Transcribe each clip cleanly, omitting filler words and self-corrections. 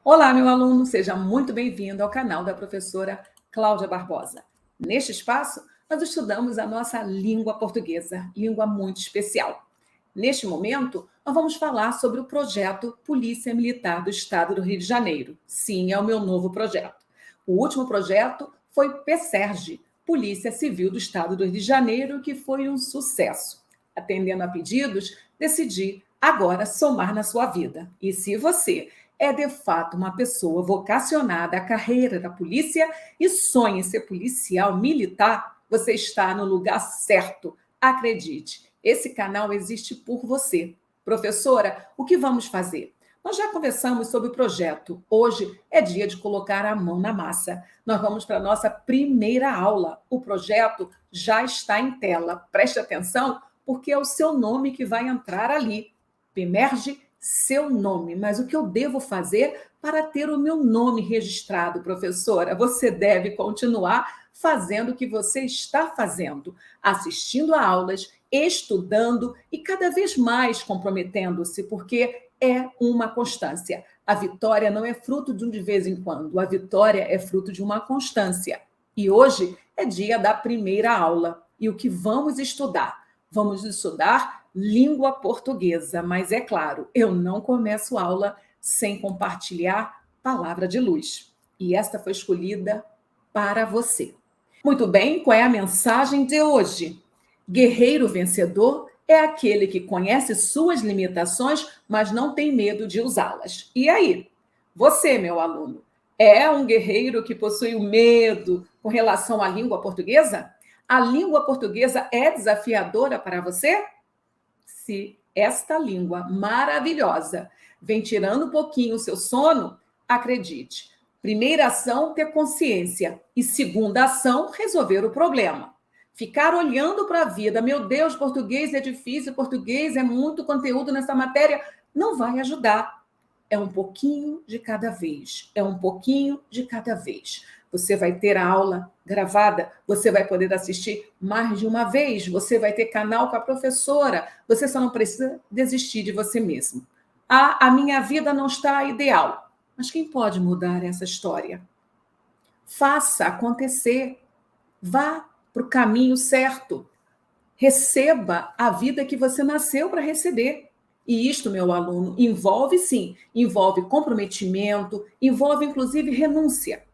Olá, meu aluno, seja muito bem-vindo ao canal da professora Cláudia Barbosa. Neste espaço, nós estudamos a nossa língua portuguesa, língua muito especial. Neste momento, nós vamos falar sobre o projeto Polícia Militar do Estado do Rio de Janeiro. Sim, é o meu novo projeto. O último projeto foi PSERG, Polícia Civil do Estado do Rio de Janeiro, que foi um sucesso. Atendendo a pedidos, decidi agora somar na sua vida. E se você é de fato uma pessoa vocacionada à carreira da polícia e sonha em ser policial militar, você está no lugar certo. Acredite, esse canal existe por você. Professora, o que vamos fazer? Nós já conversamos sobre o projeto. Hoje é dia de colocar a mão na massa. Nós vamos para a nossa primeira aula. O projeto já está em tela. Preste atenção, porque é o seu nome que vai entrar ali. PMERG, seu nome. Mas o que eu devo fazer para ter o meu nome registrado, professora? Você deve continuar fazendo o que você está fazendo, assistindo a aulas, estudando e cada vez mais comprometendo-se, porque é uma constância. A vitória não é fruto de um de vez em quando, a vitória é fruto de uma constância. E hoje é dia da primeira aula. E o que vamos estudar? Vamos estudar língua portuguesa, mas é claro, eu não começo aula sem compartilhar palavra de luz. E esta foi escolhida para você. Muito bem, qual é a mensagem de hoje? Guerreiro vencedor é aquele que conhece suas limitações, mas não tem medo de usá-las. E aí? Você, meu aluno, é um guerreiro que possui o medo com relação à língua portuguesa? A língua portuguesa é desafiadora para você? Se esta língua maravilhosa vem tirando um pouquinho o seu sono, acredite. Primeira ação, ter consciência. E segunda ação, resolver o problema. Ficar olhando para a vida, meu Deus, português é difícil, português é muito conteúdo nessa matéria, não vai ajudar. É um pouquinho de cada vez, é um pouquinho de cada vez. Você vai ter a aula gravada, você vai poder assistir mais de uma vez, você vai ter canal com a professora, você só não precisa desistir de você mesmo. Ah, a minha vida não está ideal. Mas quem pode mudar essa história? Faça acontecer. Vá para o caminho certo. Receba a vida que você nasceu para receber. E isto, meu aluno, envolve sim, envolve comprometimento, envolve inclusive renúncia.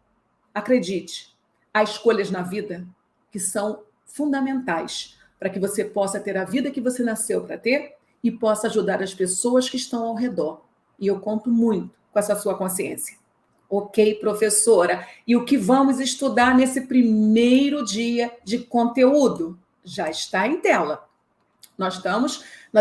Acredite, há escolhas na vida que são fundamentais para que você possa ter a vida que você nasceu para ter e possa ajudar as pessoas que estão ao redor. E eu conto muito com essa sua consciência. Ok, professora. E o que vamos estudar nesse primeiro dia de conteúdo? Já está em tela. Nós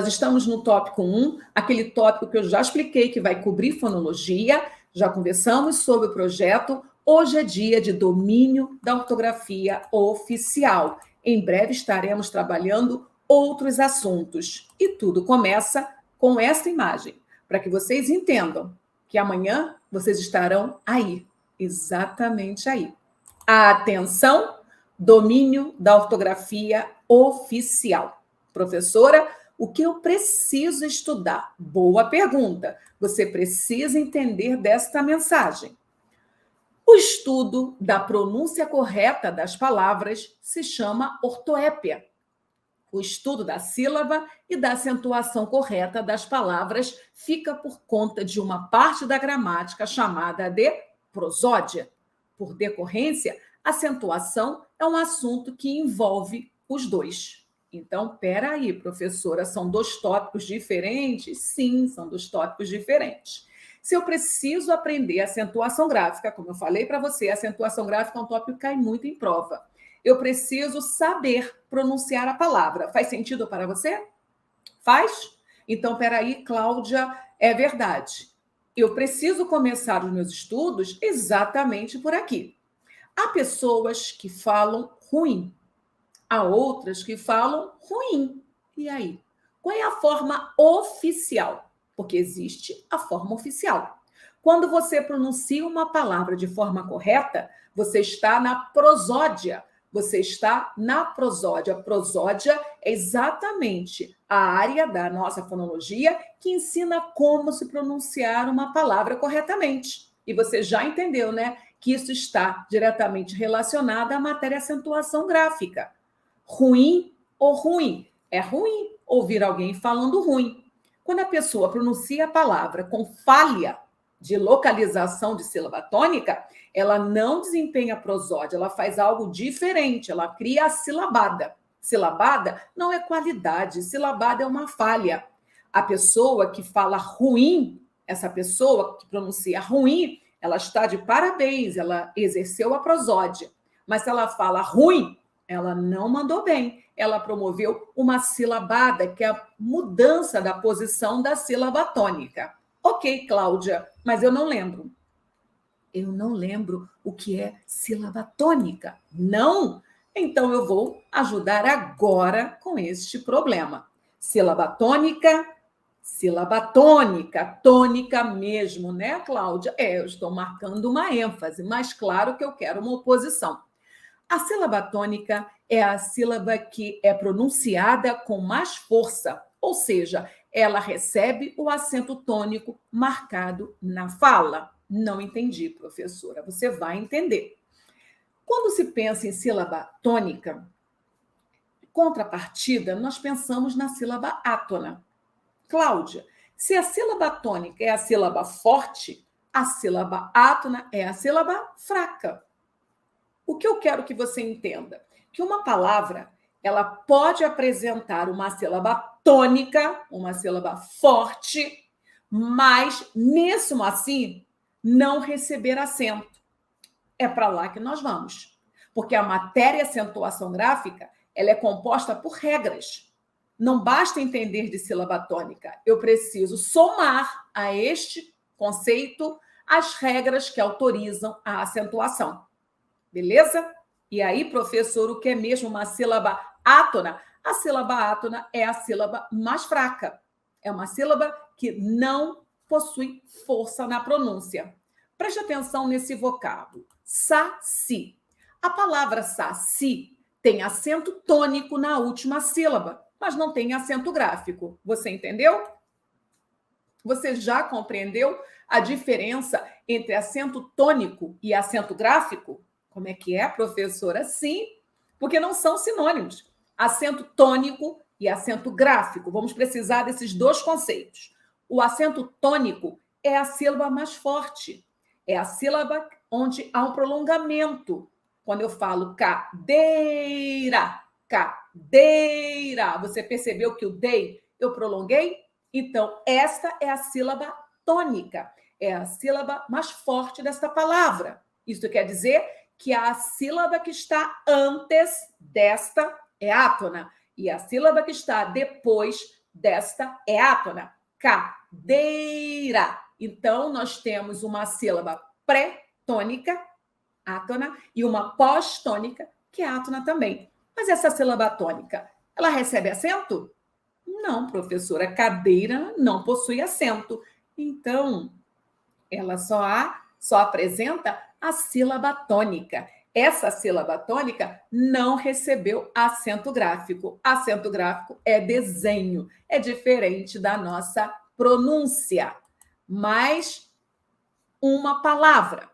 estamos no tópico 1, aquele tópico que eu já expliquei, que vai cobrir fonologia, já conversamos sobre o projeto. Hoje é dia de domínio da ortografia oficial. Em breve estaremos trabalhando outros assuntos. E tudo começa com essa imagem, para que vocês entendam que amanhã vocês estarão aí, exatamente aí. Atenção, domínio da ortografia oficial. Professora, o que eu preciso estudar? Boa pergunta. Você precisa entender desta mensagem. O estudo da pronúncia correta das palavras se chama ortoépia. O estudo da sílaba e da acentuação correta das palavras fica por conta de uma parte da gramática chamada de prosódia. Por decorrência, acentuação é um assunto que envolve os dois. Então, peraí, professora, são dois tópicos diferentes? Sim, são dois tópicos diferentes. Se eu preciso aprender acentuação gráfica, como eu falei para você, acentuação gráfica é um tópico que cai muito em prova. Eu preciso saber pronunciar a palavra. Faz sentido para você? Faz? Então, peraí, Cláudia, é verdade. Eu preciso começar os meus estudos exatamente por aqui. Há pessoas que falam ruim, há outras que falam ruim. E aí? Qual é a forma oficial? Porque existe a forma oficial. Quando você pronuncia uma palavra de forma correta, você está na prosódia. Você está na prosódia. A prosódia é exatamente a área da nossa fonologia que ensina como se pronunciar uma palavra corretamente. E você já entendeu, né, que isso está diretamente relacionado à matéria acentuação gráfica. Ruim ou ruim? É ruim ouvir alguém falando ruim. Quando a pessoa pronuncia a palavra com falha de localização de sílaba tônica, ela não desempenha prosódia, ela faz algo diferente, ela cria a silabada. Silabada não é qualidade, silabada é uma falha. A pessoa que fala ruim, essa pessoa que pronuncia ruim, ela está de parabéns, ela exerceu a prosódia. Mas se ela fala ruim, ela não mandou bem. Ela promoveu uma silabada, que é a mudança da posição da sílaba tônica. Ok, Cláudia, mas eu não lembro. Eu não lembro o que é sílaba tônica. Não? Então eu vou ajudar agora com este problema. Sílaba tônica, tônica mesmo, né, Cláudia? Eu estou marcando uma ênfase, mas claro que eu quero uma oposição. A sílaba tônica é a sílaba que é pronunciada com mais força, ou seja, ela recebe o acento tônico marcado na fala. Não entendi, professora. Você vai entender. Quando se pensa em sílaba tônica, contrapartida, nós pensamos na sílaba átona. Cláudia, se a sílaba tônica é a sílaba forte, a sílaba átona é a sílaba fraca. O que eu quero que você entenda? Que uma palavra, ela pode apresentar uma sílaba tônica, uma sílaba forte, mas, mesmo assim, não receber acento. É para lá que nós vamos. Porque a matéria acentuação gráfica, ela é composta por regras. Não basta entender de sílaba tônica. Eu preciso somar a este conceito as regras que autorizam a acentuação. Beleza? E aí, professor, o que é mesmo uma sílaba átona? A sílaba átona é a sílaba mais fraca. É uma sílaba que não possui força na pronúncia. Preste atenção nesse vocábulo. Saci. A palavra saci tem acento tônico na última sílaba, mas não tem acento gráfico. Você entendeu? Você já compreendeu a diferença entre acento tônico e acento gráfico? Como é que é, professora? Sim, porque não são sinônimos. Acento tônico e acento gráfico. Vamos precisar desses dois conceitos. O acento tônico é a sílaba mais forte. É a sílaba onde há um prolongamento. Quando eu falo cadeira, cadeira, você percebeu que o dei eu prolonguei? Então, esta é a sílaba tônica. É a sílaba mais forte desta palavra. Isso quer dizer que a sílaba que está antes desta é átona e a sílaba que está depois desta é átona. Cadeira. Então, nós temos uma sílaba pré-tônica, átona, e uma pós-tônica, que é átona também. Mas essa sílaba tônica, ela recebe acento? Não, professora. Cadeira não possui acento. Então, ela só apresenta a sílaba tônica. Essa sílaba tônica não recebeu acento gráfico. Acento gráfico é desenho, é diferente da nossa pronúncia. Mais uma palavra.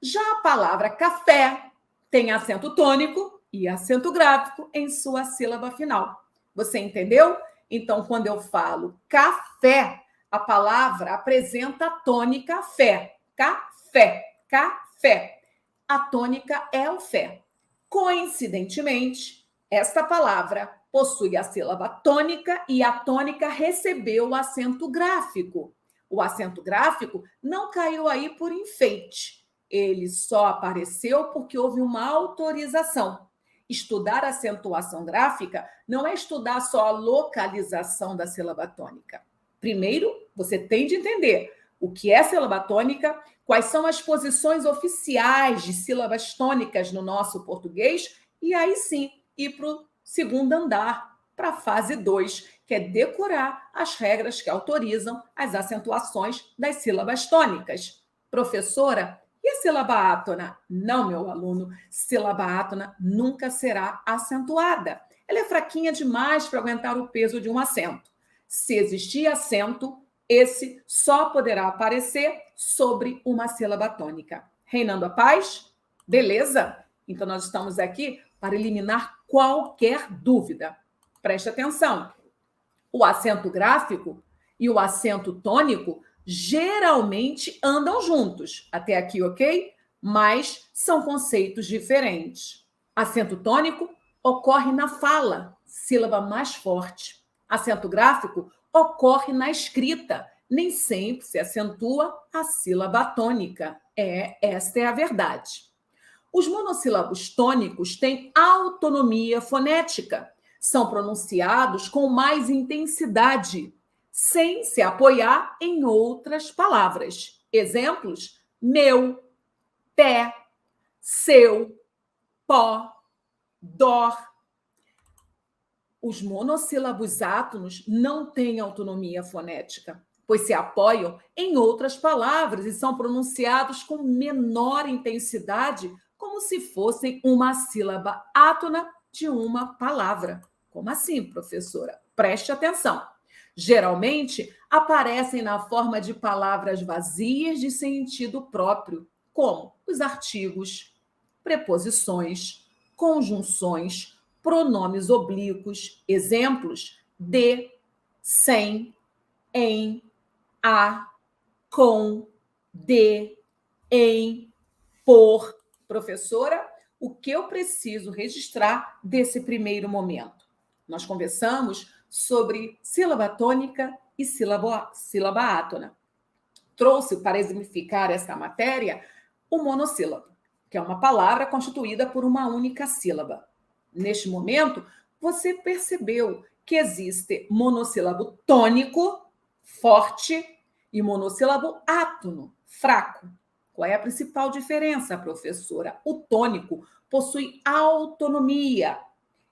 Já a palavra café tem acento tônico e acento gráfico em sua sílaba final. Você entendeu? Então, quando eu falo café, a palavra apresenta a tônica fé. Café, café. A tônica é o fé. Coincidentemente, esta palavra possui a sílaba tônica e a tônica recebeu o acento gráfico. O acento gráfico não caiu aí por enfeite. Ele só apareceu porque houve uma autorização. Estudar acentuação gráfica não é estudar só a localização da sílaba tônica. Primeiro, você tem de entender o que é sílaba tônica, quais são as posições oficiais de sílabas tônicas no nosso português, e aí sim ir para o segundo andar, para a fase 2, que é decorar as regras que autorizam as acentuações das sílabas tônicas. Professora, e a sílaba átona? Não, meu aluno, sílaba átona nunca será acentuada. Ela é fraquinha demais para aguentar o peso de um acento. Se existir acento, esse só poderá aparecer sobre uma sílaba tônica. Reinando a paz? Beleza? Então, nós estamos aqui para eliminar qualquer dúvida. Preste atenção. O acento gráfico e o acento tônico geralmente andam juntos. Até aqui, ok? Mas são conceitos diferentes. Acento tônico ocorre na fala, sílaba mais forte. Acento gráfico ocorre na escrita, nem sempre se acentua a sílaba tônica. Esta é a verdade. Os monossílabos tônicos têm autonomia fonética, são pronunciados com mais intensidade, sem se apoiar em outras palavras. Exemplos: meu, pé, seu, pó, dor. Os monossílabos átonos não têm autonomia fonética, pois se apoiam em outras palavras e são pronunciados com menor intensidade, como se fossem uma sílaba átona de uma palavra. Como assim, professora? Preste atenção. Geralmente, aparecem na forma de palavras vazias de sentido próprio, como os artigos, preposições, conjunções, pronomes oblíquos, exemplos: de, sem, em, a, com, de, em, por. Professora, o que eu preciso registrar desse primeiro momento? Nós conversamos sobre sílaba tônica e sílaba átona. Trouxe para exemplificar essa matéria o monossílabo, que é uma palavra constituída por uma única sílaba. Neste momento, você percebeu que existe monossílabo tônico, forte, e monossílabo átono, fraco. Qual é a principal diferença, professora? O tônico possui autonomia.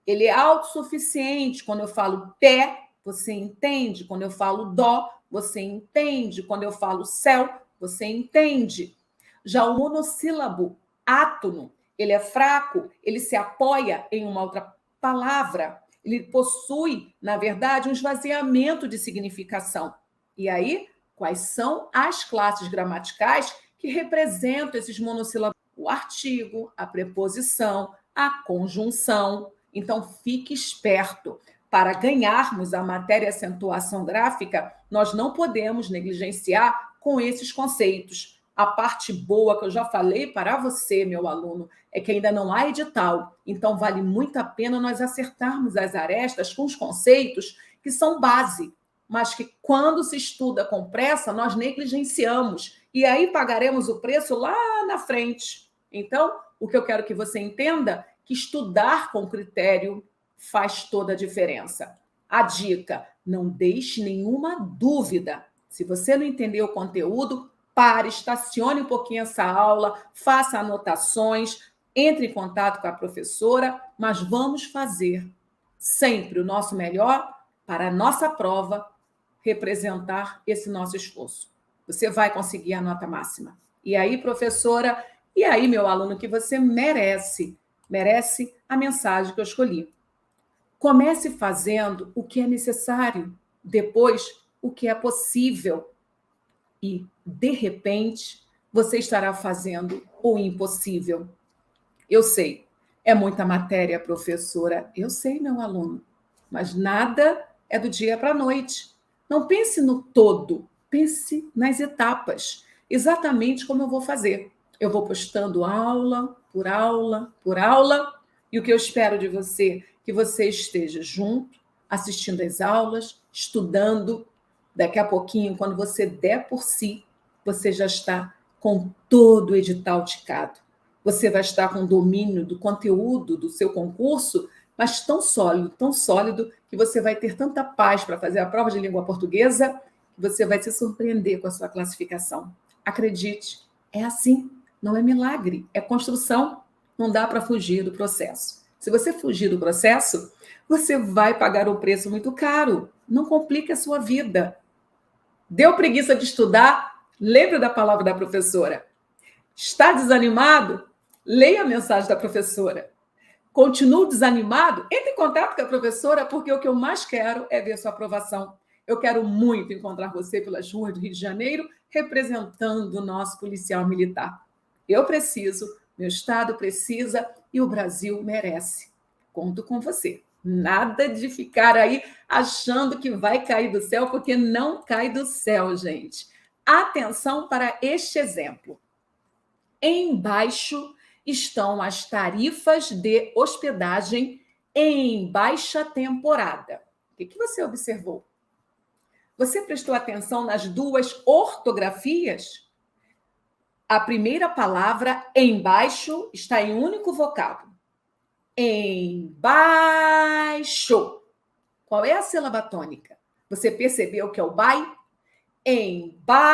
Ele é autossuficiente. Quando eu falo pé, você entende. Quando eu falo dó, você entende. Quando eu falo céu, você entende. Já o monossílabo átono, ele é fraco, ele se apoia em uma outra palavra. Ele possui, na verdade, um esvaziamento de significação. E aí, quais são as classes gramaticais que representam esses monossílabos? O artigo, a preposição, a conjunção. Então, fique esperto. Para ganharmos a matéria acentuação gráfica, nós não podemos negligenciar com esses conceitos. A parte boa que eu já falei para você, meu aluno, é que ainda não há edital. Então, vale muito a pena nós acertarmos as arestas com os conceitos que são base, mas que, quando se estuda com pressa, nós negligenciamos. E aí pagaremos o preço lá na frente. Então, o que eu quero que você entenda é que estudar com critério faz toda a diferença. A dica: não deixe nenhuma dúvida. Se você não entendeu o conteúdo, pare, estacione um pouquinho essa aula, faça anotações, entre em contato com a professora, mas vamos fazer sempre o nosso melhor para a nossa prova representar esse nosso esforço. Você vai conseguir a nota máxima. E aí, professora, e aí, meu aluno, que você merece a mensagem que eu escolhi. Comece fazendo o que é necessário, depois o que é possível. E, de repente, você estará fazendo o impossível. Eu sei, é muita matéria, professora. Eu sei, meu aluno, mas nada é do dia para a noite. Não pense no todo, pense nas etapas, exatamente como eu vou fazer. Eu vou postando aula por aula por aula, e o que eu espero de você? Que você esteja junto, assistindo às aulas, estudando. Daqui a pouquinho, quando você der por si, você já está com todo o edital ticado. Você vai estar com domínio do conteúdo do seu concurso, mas tão sólido, que você vai ter tanta paz para fazer a prova de língua portuguesa, que você vai se surpreender com a sua classificação. Acredite, é assim, não é milagre, é construção. Não dá para fugir do processo. Se você fugir do processo, você vai pagar um preço muito caro. Não complique a sua vida. Deu preguiça de estudar? Lembre da palavra da professora. Está desanimado? Leia a mensagem da professora. Continue desanimado? Entre em contato com a professora, porque o que eu mais quero é ver sua aprovação. Eu quero muito encontrar você pelas ruas do Rio de Janeiro, representando o nosso policial militar. Eu preciso, meu Estado precisa e o Brasil merece. Conto com você. Nada de ficar aí achando que vai cair do céu, porque não cai do céu, gente. Atenção para este exemplo. Embaixo estão as tarifas de hospedagem em baixa temporada. O que você observou? Você prestou atenção nas duas ortografias? A primeira palavra, embaixo, está em um único vocábulo. Embaixo. Qual é a sílaba tônica? Você percebeu que é o bai? Embaixo.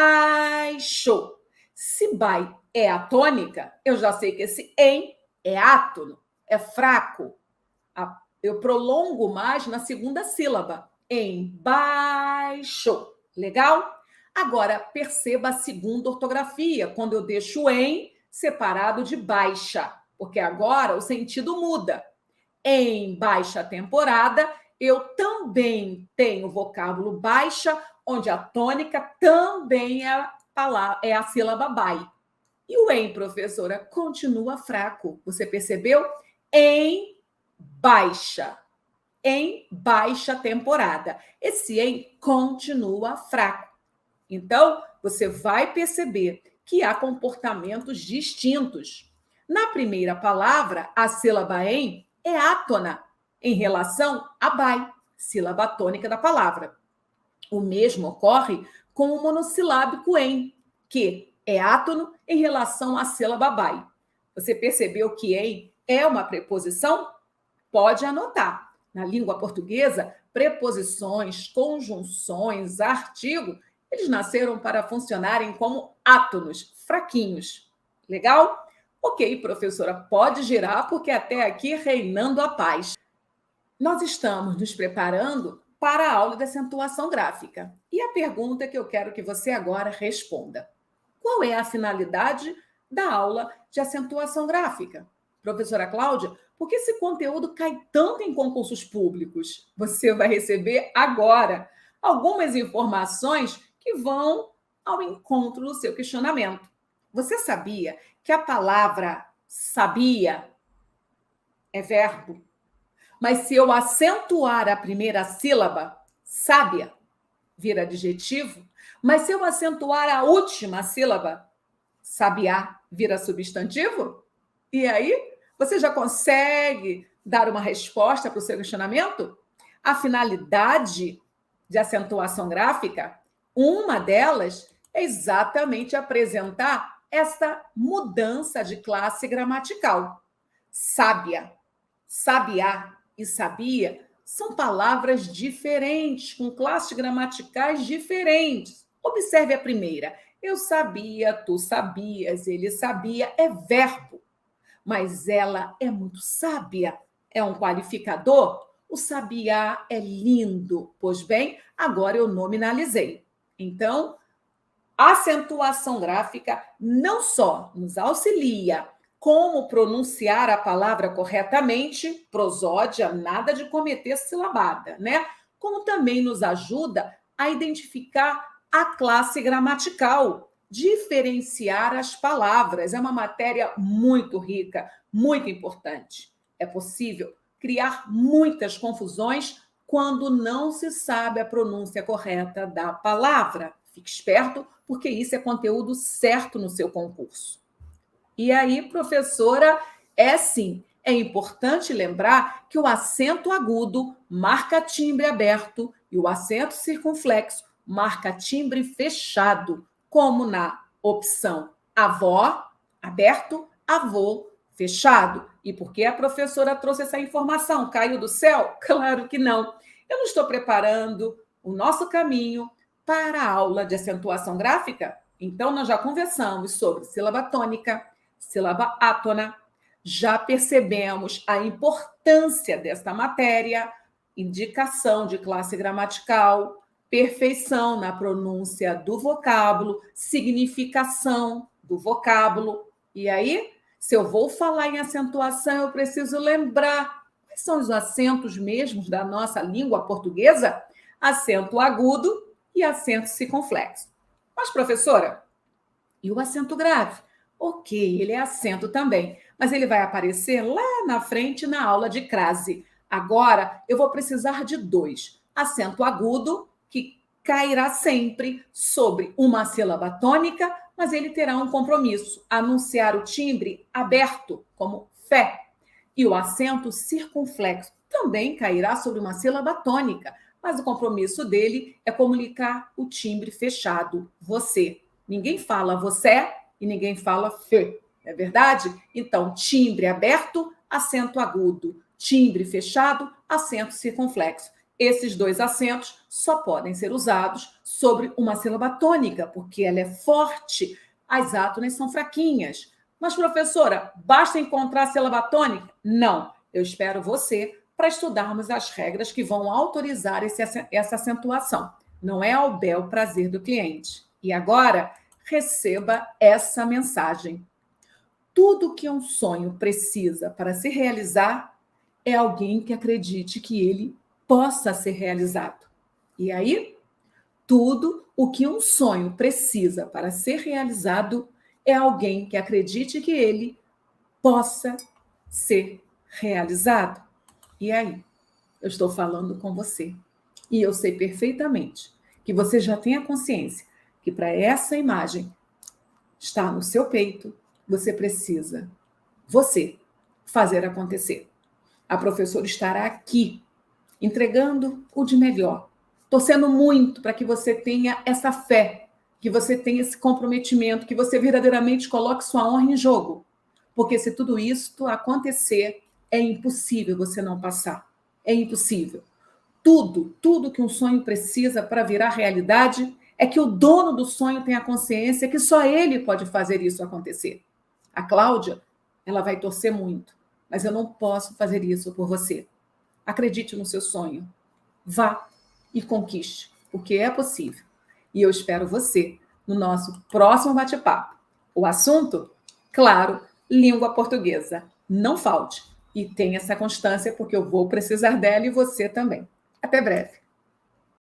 Se bai é a tônica, eu já sei que esse em é átono, é fraco. Eu prolongo mais na segunda sílaba. Embaixo. Legal? Agora, perceba a segunda ortografia, quando eu deixo o em separado de baixa, porque agora o sentido muda. Em baixa temporada, eu também tenho o vocábulo baixa, onde a tônica também é a sílaba bai. E o em, professora, continua fraco. Você percebeu? Em baixa temporada. Esse em continua fraco. Então, você vai perceber que há comportamentos distintos. Na primeira palavra, a sílaba em é átona em relação a bai, sílaba tônica da palavra. O mesmo ocorre com o monossilábico em, que é átono em relação à sílaba bai. Você percebeu que em é uma preposição? Pode anotar. Na língua portuguesa, preposições, conjunções, artigo, eles nasceram para funcionarem como átonos, fraquinhos. Legal? Ok, professora, pode girar, porque até aqui reinando a paz. Nós estamos nos preparando para a aula de acentuação gráfica. E a pergunta que eu quero que você agora responda: qual é a finalidade da aula de acentuação gráfica? Professora Cláudia, por que esse conteúdo cai tanto em concursos públicos? Você vai receber agora algumas informações que vão ao encontro do seu questionamento. Você sabia que a palavra sabia é verbo? Mas se eu acentuar a primeira sílaba, sábia, vira adjetivo. Mas se eu acentuar a última sílaba, sabiá, vira substantivo? E aí, você já consegue dar uma resposta para o seu questionamento? A finalidade de acentuação gráfica, uma delas é exatamente apresentar esta mudança de classe gramatical. Sábia, sabiá e sabia são palavras diferentes, com classes gramaticais diferentes. Observe a primeira. Eu sabia, tu sabias, ele sabia, é verbo. Mas ela é muito sábia. É um qualificador? O sabiá é lindo. Pois bem, agora eu nominalizei. Então, a acentuação gráfica não só nos auxilia como pronunciar a palavra corretamente, prosódia, nada de cometer silabada, né? Como também nos ajuda a identificar a classe gramatical, diferenciar as palavras. É uma matéria muito rica, muito importante. É possível criar muitas confusões quando não se sabe a pronúncia correta da palavra. Fique esperto, porque isso é conteúdo certo no seu concurso. E aí, professora, é importante lembrar que o acento agudo marca timbre aberto e o acento circunflexo marca timbre fechado, como na opção avó, aberto, avô, fechado. E por que a professora trouxe essa informação? Caiu do céu? Claro que não. Eu não estou preparando o nosso caminho para a aula de acentuação gráfica? Então, nós já conversamos sobre sílaba tônica, sílaba átona, já percebemos a importância desta matéria, indicação de classe gramatical, perfeição na pronúncia do vocábulo, significação do vocábulo. E aí, se eu vou falar em acentuação, eu preciso lembrar quais são os acentos mesmos da nossa língua portuguesa? acento agudo e acento circunflexo. Mas, professora, e o acento grave? Ok, ele é acento também, mas ele vai aparecer lá na frente na aula de crase. Agora, eu vou precisar de dois. Acento agudo, que cairá sempre sobre uma sílaba tônica, mas ele terá um compromisso, anunciar o timbre aberto, como fé. E o acento circunflexo também cairá sobre uma sílaba tônica, mas o compromisso dele é comunicar o timbre fechado, você. Ninguém fala você e ninguém fala fê, é verdade? Então, timbre aberto, acento agudo. Timbre fechado, acento circunflexo. Esses dois acentos só podem ser usados sobre uma sílaba tônica, porque ela é forte, as átonas são fraquinhas. Mas, professora, basta encontrar a sílaba tônica? Não. Eu espero você para estudarmos as regras que vão autorizar essa acentuação. Não é ao bel prazer do cliente. E agora, receba essa mensagem. Tudo que um sonho precisa para se realizar é alguém que acredite que ele possa ser realizado. E aí, tudo o que um sonho precisa para ser realizado é alguém que acredite que ele possa ser realizado. E aí, eu estou falando com você. E eu sei perfeitamente que você já tem a consciência que para essa imagem estar no seu peito, você precisa, você, fazer acontecer. A professora estará aqui, entregando o de melhor, torcendo muito para que você tenha essa fé, que você tenha esse comprometimento, que você verdadeiramente coloque sua honra em jogo. Porque se tudo isso acontecer, é impossível você não passar. É impossível. Tudo que um sonho precisa para virar realidade é que o dono do sonho tenha consciência que só ele pode fazer isso acontecer. A Cláudia, ela vai torcer muito, mas eu não posso fazer isso por você. Acredite no seu sonho. Vá e conquiste, porque é possível. E eu espero você no nosso próximo bate-papo. O assunto? Claro, língua portuguesa. Não falte. E tenha essa constância, porque eu vou precisar dela e você também. Até breve.